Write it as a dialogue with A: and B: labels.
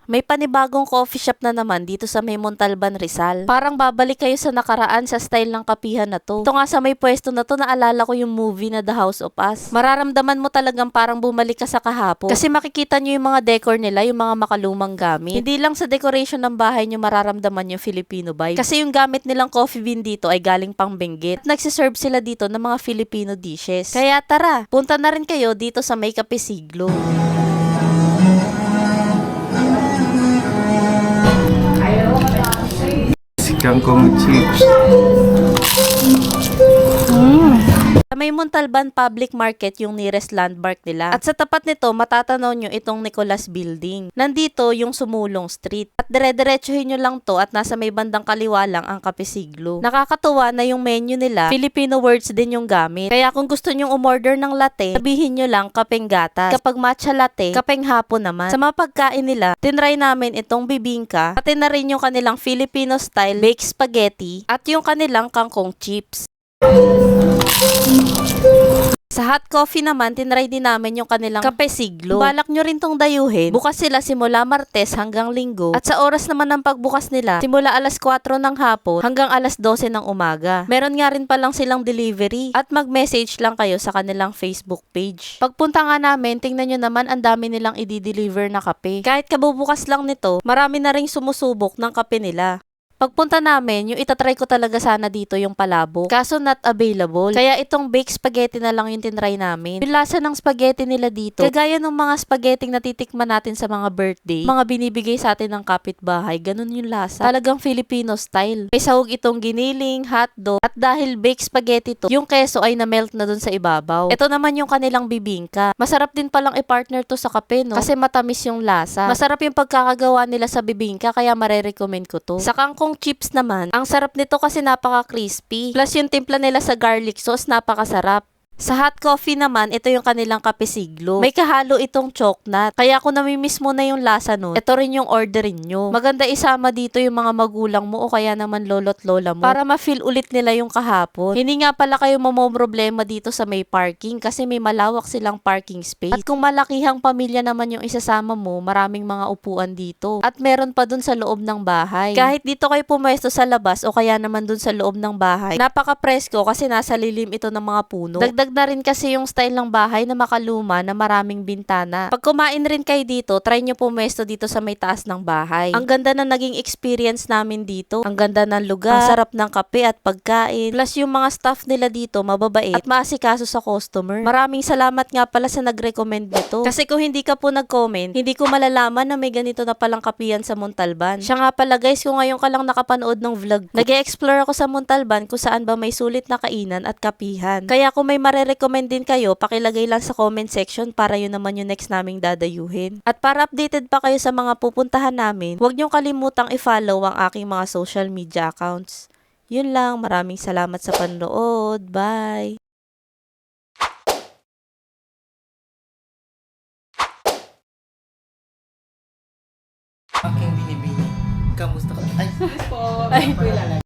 A: May panibagong coffee shop na naman dito sa may Montalban, Rizal. Parang babalik kayo sa nakaraan sa style ng kapihan na to. Ito nga sa may pwesto na to, naalala ko yung movie na The House of Us. Mararamdaman mo talagang parang bumalik ka sa kahapon. Kasi makikita nyo yung mga decor nila, yung mga makalumang gamit. Hindi lang sa decoration ng bahay nyo mararamdaman yung Filipino vibe. Kasi yung gamit nilang coffee bean dito ay galing pang Benguet. At nagsiserve sila dito ng mga Filipino dishes. Kaya tara, punta na rin kayo dito sa may Kape Siglo.
B: Kangkong chips.
A: Sa may Montalban Public Market yung nearest landmark nila. At sa tapat nito, matatanaw nyo itong Nicolas Building. Nandito yung Sumulong Street. At dire-diretsuhin nyo lang to at nasa may bandang kaliwa lang ang Kape Siglo. Nakakatuwa na yung menu nila, Filipino words din yung gamit. Kaya kung gusto nyong umorder ng latte, sabihin nyo lang kapeng gatas. Kapag matcha latte, kapeng hapon naman. Sa mga pagkain nila, tinry namin itong bibingka, pati na rin yung kanilang Filipino style baked spaghetti at yung kanilang kangkong chips. Sa hot coffee naman, tinry din namin yung kanilang Kape Siglo. Balak nyo rin tong dayuhin. Bukas sila simula Martes hanggang Linggo. At sa oras naman ng pagbukas nila, simula alas 4 ng hapon hanggang alas 12 ng umaga. Meron nga rin palang silang delivery. At mag-message lang kayo sa kanilang Facebook page. Pagpunta nga namin, tingnan nyo naman ang dami nilang i-deliver na kape. Kahit kabubukas lang nito, marami na ring sumusubok ng kape nila. Pagpunta namin, yung itatry ko talaga sana dito yung palabok. Kaso not available. Kaya itong baked spaghetti na lang yung tinry namin. Yung lasa ng spaghetti nila dito, kagaya ng mga spaghetti na titikman natin sa mga birthday, mga binibigay sa atin ng kapitbahay, ganun yung lasa. Talagang Filipino style. May sahog itong giniling, hotdog, at dahil baked spaghetti to, yung keso ay na-melt na dun sa ibabaw. Ito naman yung kanilang bibingka. Masarap din palang i-partner to sa kape, no? Kasi matamis yung lasa. Masarap yung pagkakagawa nila sa bibingka, kaya marerecommend ko to. Sa kangkong chips naman, ang sarap nito kasi napaka-crispy. Plus yung timpla nila sa garlic sauce, napakasarap. Sa hot coffee naman, ito yung kanilang Kape Siglo. May kahalo itong choknat. Kaya kung namimiss mo na yung lasa nun, ito rin yung orderin nyo. Maganda isama dito yung mga magulang mo o kaya naman lolo't lola mo para ma-feel ulit nila yung kahapon. Hindi nga pala kayo problema dito sa may parking kasi may malawak silang parking space. At kung malakihang pamilya naman yung isasama mo, maraming mga upuan dito. At meron pa dun sa loob ng bahay. Kahit dito kayo pumesto sa labas o kaya naman dun sa loob ng bahay, napaka-presko kasi nasa lilim ito ng mga puno. Dagdag na rin kasi yung style ng bahay na makaluma na maraming bintana. Pag kumain rin kayo dito, try nyo pumesto dito sa may taas ng bahay. Ang ganda na naging experience namin dito. Ang ganda ng lugar, ang sarap ng kape at pagkain. Plus yung mga staff nila dito, mababait at maasikaso sa customer. Maraming salamat nga pala sa nag-recommend nito. Kasi kung hindi ka po nag-comment, hindi ko malalaman na may ganito na palang kapihan sa Montalban. Siya nga pala guys, kung ngayon ka lang nakapanood ng vlog, nag-e-explore ako sa Montalban kung saan ba may sulit na kainan at kapihan. Kaya kung may recommend din kayo, pakilagay lang sa comment section para yun naman yung next naming dadayuhin. At para updated pa kayo sa mga pupuntahan namin, huwag niyong kalimutang i-follow ang aking mga social media accounts. Yun lang, maraming salamat sa panonood. Bye!
B: Aking binibini. Kamusta ka? Ay,
C: Yes po. Ay,